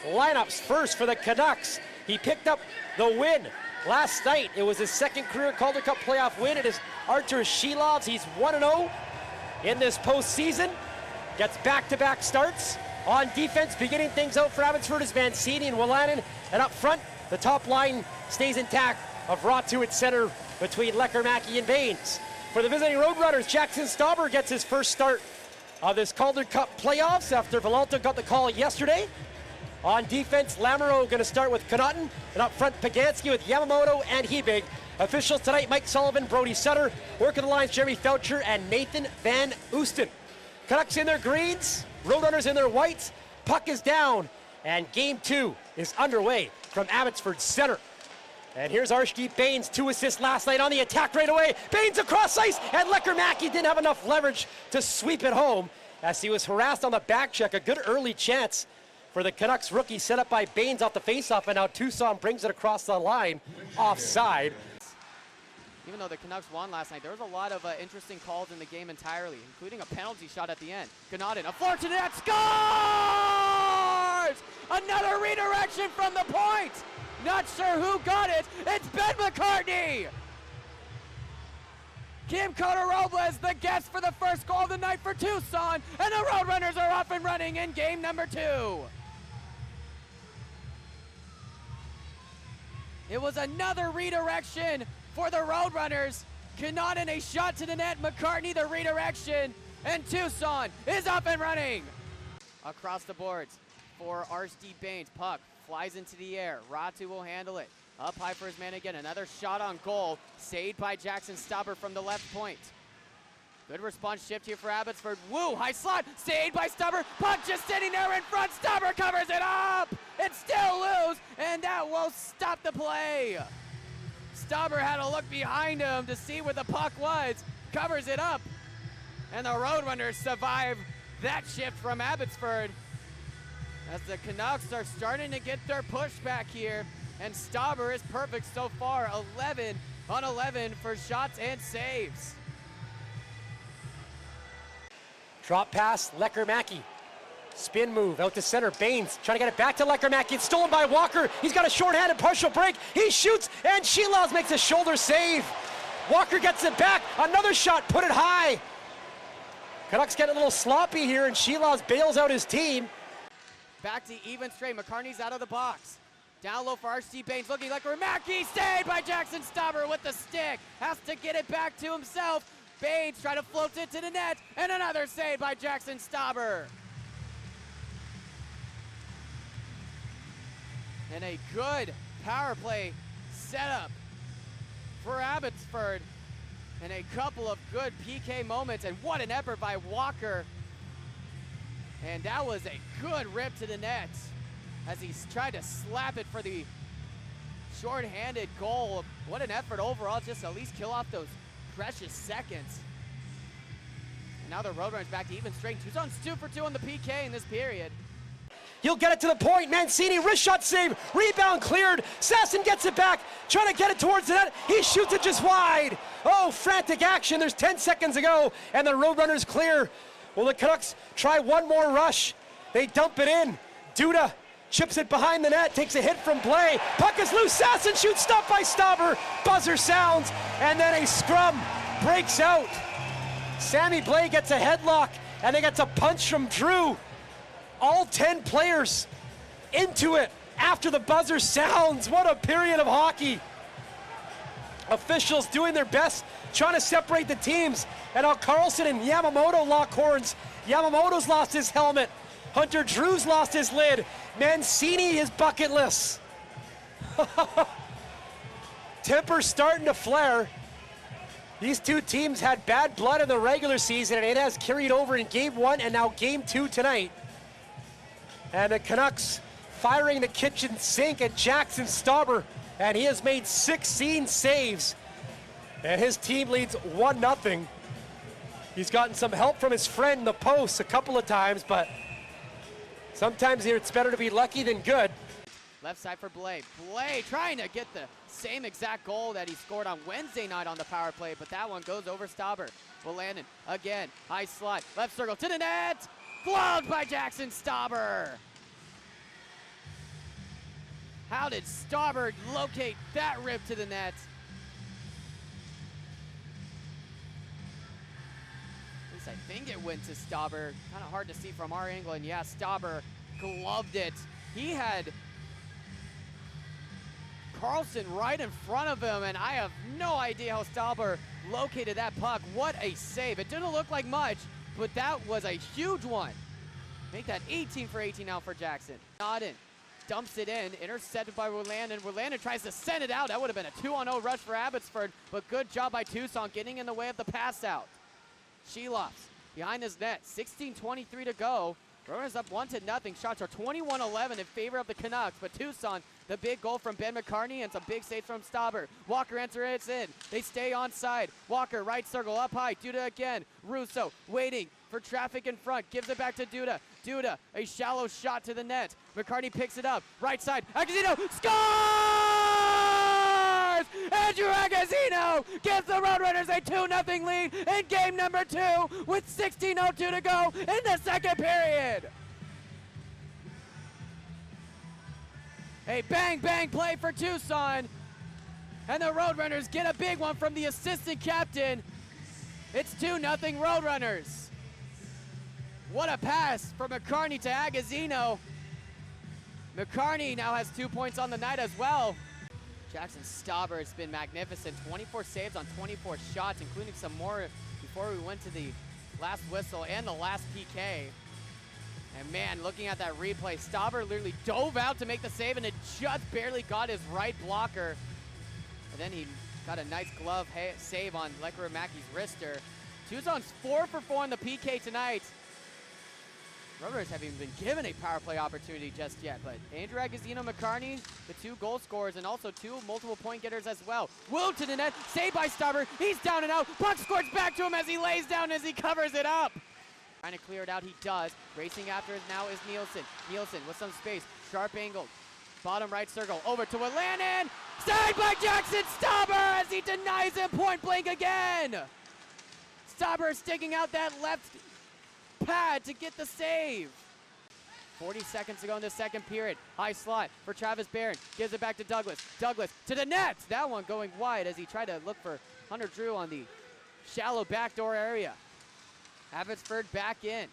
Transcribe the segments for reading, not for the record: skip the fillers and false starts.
lineups. First for the Canucks, he picked up the win last night. It was his second career Calder Cup playoff win. It is Artur Shilov's. He's 1-0 in this postseason. Gets back-to-back starts. On defense, beginning things out for Abbotsford is Mancini and Willanen. And up front, the top line stays intact of Ratu at center between Lekkerimäki and Baines. For the visiting Roadrunners, Jackson Stauber gets his first start of this Calder Cup playoffs after Villalta got the call yesterday. On defense, Lamoureux going to start with Connaughton, and up front, Pagansky with Yamamoto and Hebig. Officials tonight, Mike Sullivan, Brody Sutter. Working the lines, Jeremy Foucher and Nathan Van Oosten. Canucks in their greens, Roadrunners in their whites. Puck is down, and game 2 is underway from Abbotsford Center. And here's Archie Baines, 2 assists last night on the attack right away. Baines across ice, and Lekkerimäki didn't have enough leverage to sweep it home as he was harassed on the back check. A good early chance for the Canucks rookie, set up by Baines off the faceoff, and now Tucson brings it across the line, offside. Even though the Canucks won last night, there was a lot of interesting calls in the game entirely, including a penalty shot at the end. Connaughton, a floor to the net, scores! Another redirection from the point! Not sure who got it, it's Ben McCartney! Kim Cota-Robles, the guest for the first goal of the night for Tucson, and the Roadrunners are off and running in game number 2. It was another redirection for the Roadrunners. Connaughton, a shot to the net, McCartney the redirection, and Tucson is up and running. Across the boards for Archie Baines, puck flies into the air, Ratu will handle it. Up high for his man again, another shot on goal, saved by Jackson Stauber from the left point. Good response shift here for Abbotsford. Woo, high slot, saved by Stauber. Puck just sitting there in front, Stauber covers it up! It's still loose, and that will stop the play. Stauber had to look behind him to see where the puck was, covers it up, and the Roadrunners survive that shift from Abbotsford as the Canucks are starting to get their pushback here. And Stauber is perfect so far, 11 on 11 for shots and saves. Drop pass, Lekkerimäki. Spin move out to center, Baines trying to get it back to Lekkerimäki. It's stolen by Walker. He's got a shorthanded partial break. He shoots, and Shilovs makes a shoulder save. Walker gets it back, another shot, put it high. Canucks get a little sloppy here, and Shilovs bails out his team. Back to even straight, McCartney's out of the box. Down low for Archie Baines, looking like Lekkerimäki, saved by Jackson Stauber with the stick. Has to get it back to himself. Baines trying to float it to the net, and another save by Jackson Stauber. And a good power play setup for Abbotsford. And a couple of good PK moments, and what an effort by Walker. And that was a good rip to the net as he's tried to slap it for the short-handed goal. What an effort overall, just to at least kill off those precious seconds. And now the Roadrunners back to even strength. Tucson's 2 for 2 on the PK in this period. He'll get it to the point. Mancini, wrist shot save, rebound cleared. Sasson gets it back, trying to get it towards the net. He shoots it just wide. Oh, frantic action. There's 10 seconds to go, and the Roadrunners clear. Will the Canucks try one more rush? They dump it in. Duda chips it behind the net, takes a hit from Blais. Puck is loose, Sasson shoots, stopped by Stauber. Buzzer sounds, and then a scrum breaks out. Sammy Blais gets a headlock, and they get a punch from Drew. All 10 players into it after the buzzer sounds. What a period of hockey. Officials doing their best, trying to separate the teams. And now Carlson and Yamamoto lock horns. Yamamoto's lost his helmet. Hunter Drew's lost his lid. Mancini is bucketless. Temper's starting to flare. These two teams had bad blood in the regular season, and it has carried over in game 1 and now game 2 tonight. And the Canucks firing the kitchen sink at Jackson Stauber, and he has made 16 saves, and his team leads 1-0. He's gotten some help from his friend in the post a couple of times, but sometimes it's better to be lucky than good. Left side for Blais. Blais trying to get the same exact goal that he scored on Wednesday night on the power play, but that one goes over Stauber. Willanen again, high slot, left circle to the net, gloved by Jackson Stauber. How did Stauber locate that rip to the net? At least I think it went to Stauber. Kind of hard to see from our angle, and yeah, Stauber gloved it. He had Carlson right in front of him, and I have no idea how Stauber located that puck. What a save. It didn't look like much, but that was a huge one. Make that 18 for 18 now for Jackson. Not in. Dumps it in, intercepted by Werlander. Werlander tries to send it out. That would have been a 2-on-0 rush for Abbotsford, but good job by Tucson getting in the way of the pass out. Sheloffs behind his net, 16:23 to go. Roadrunners up 1-0. Shots are 21-11 in favor of the Canucks, but Tucson, the big goal from Ben McCartney and some big saves from Stauber. Walker enters in. They stay onside. Walker, right circle, up high. Duda again. Russo waiting for traffic in front. Gives it back to Duda. Duda, a shallow shot to the net. McCartney picks it up. Right side. Agazino scores! Andrew Agazino gives the Roadrunners a 2-0 lead in game number 2 with 16:02 to go in the second period. A bang-bang play for Tucson, and the Roadrunners get a big one from the assistant captain. It's 2-0 Roadrunners. What a pass from McCartney to Agazino. McCartney now has 2 points on the night as well. Jackson Stauber has been magnificent. 24 saves on 24 shots, including some more before we went to the last whistle and the last PK. And man, looking at that replay, Stauber literally dove out to make the save, and it just barely got his right blocker. And then he got a nice glove save on Lekkerimacki's wrister. Tucson's 4 for 4 in the PK tonight. Roadrunners haven't even been given a power play opportunity just yet, but Andrew Agazino, McCartney, the 2 goal scorers, and also 2 multiple point getters as well. Will to the net, saved by Stauber. He's down and out. Puck squirts back to him as he lays down, as he covers it up. Trying to clear it out, he does. Racing after it now is Nielsen. Nielsen with some space, sharp angle. Bottom right circle, over to Werlander. Saved by Jackson Stauber as he denies him point blank again. Stauber sticking out that left pad to get the save. 40 seconds to go in the second period. High slot for Travis Barron. Gives it back to Douglas. Douglas to the net. That one going wide as he tried to look for Hunter Drew on the shallow backdoor area. Abbotsford back in.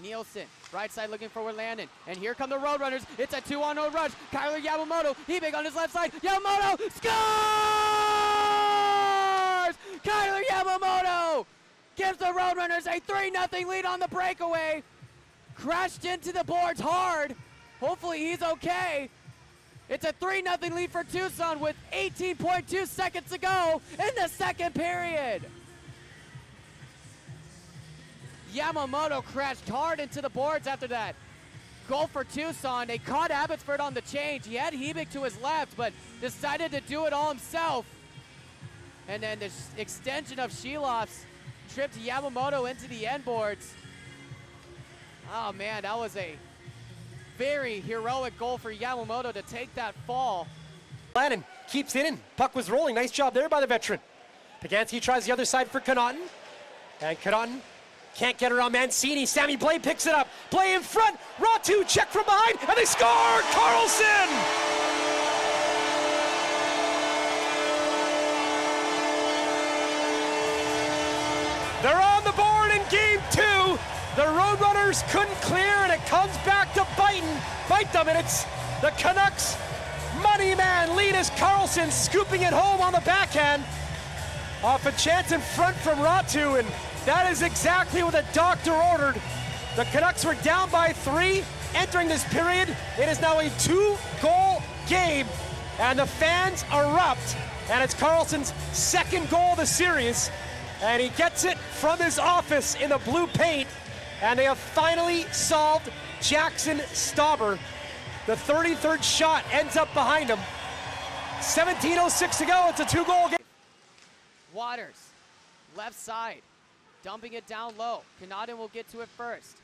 Nielsen, right side looking for Werlander. And here come the Roadrunners. It's a 2-on-0 rush. Kyler Yamamoto, he big on his left side. Yamamoto scores! Kyler Yamamoto gives the Roadrunners a 3-0 lead on the breakaway. Crashed into the boards hard. Hopefully he's okay. It's a 3-0 lead for Tucson with 18.2 seconds to go in the second period. Yamamoto crashed hard into the boards after that. Goal for Tucson. They caught Abbotsford on the change. He had Hebig to his left, but decided to do it all himself. And then the extension of Sheloffs tripped Yamamoto into the end boards. Oh man, that was a very heroic goal for Yamamoto to take that fall. Lannon keeps it in. Puck was rolling. Nice job there by the veteran. Pagansky tries the other side for Connaughton. And Connaughton can't get around Mancini. Sammy Blay picks it up. Blay in front. Ratu check from behind. And they score! Carlson! They're on the board in game 2. The Roadrunners couldn't clear, and it comes back to bite them, and it's the Canucks money man Linus Carlson scooping it home on the backhand off a chance in front from Ratu, and that is exactly what the doctor ordered. The Canucks were down by 3 entering this period. It is now a 2-goal game, and the fans erupt, and it's Carlson's second goal of the series, and he gets it from his office in the blue paint. And they have finally solved Jackson Stauber. The 33rd shot ends up behind him. 17:06 to go. It's a 2-goal game. Waters, left side, dumping it down low. Connaughton will get to it first.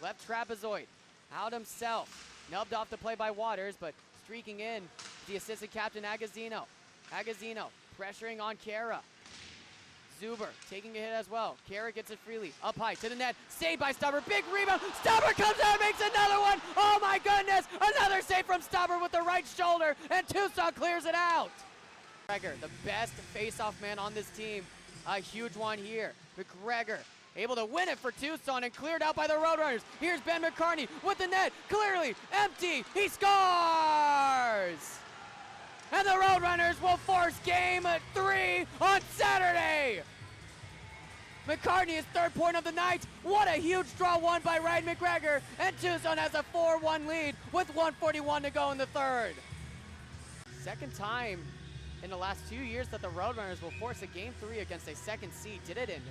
Left trapezoid, out himself. Nubbed off the play by Waters, but streaking in the assistant captain Agazino. Agazino pressuring on Kara. Zuber taking a hit as well. Carrick gets it freely. Up high to the net. Saved by Stubber. Big rebound. Stubber comes out, makes another one. Oh my goodness. Another save from Stubber with the right shoulder. And Tucson clears it out. McGregor, the best face-off man on this team. A huge one here. McGregor able to win it for Tucson and cleared out by the Roadrunners. Here's Ben McCartney with the net. Clearly empty. He scores! And the Roadrunners will force game 3 on Saturday. McCartney is third point of the night. What a huge draw won by Ryan McGregor. And Tucson has a 4-1 lead with 1:41 to go in the third. Second time in the last 2 years that the Roadrunners will force a game 3 against a second seed. Did it in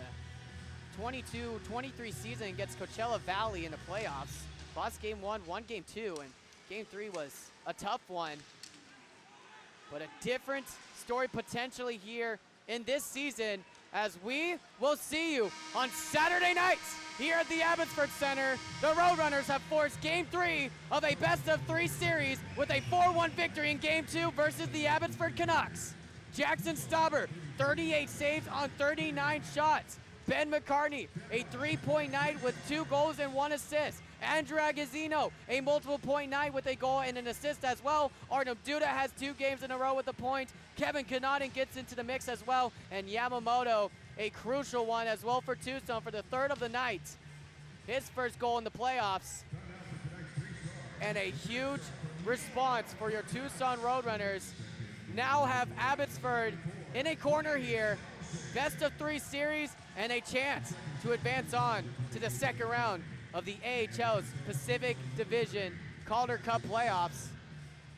22-23 season against Coachella Valley in the playoffs. Lost game 1, won game 2, and game 3 was a tough one. But a different story potentially here in this season, as we will see you on Saturday nights here at the Abbotsford Center. The Roadrunners have forced game 3 of a best-of-3 series with a 4-1 victory in game 2 versus the Abbotsford Canucks. Jackson Stauber, 38 saves on 39 shots. Ben McCartney, a 3-point night with 2 goals and 1 assist. Andrew Agazzino, a multiple-point night with a goal and an assist as well. Artem Duda has 2 games in a row with a point. Kevin Connaughton gets into the mix as well. And Yamamoto, a crucial one as well for Tucson for the third of the night. His first goal in the playoffs. And a huge response for your Tucson Roadrunners. Now have Abbotsford in a corner here. Best-of-3 series and a chance to advance on to the second round of the AHL's Pacific Division Calder Cup playoffs.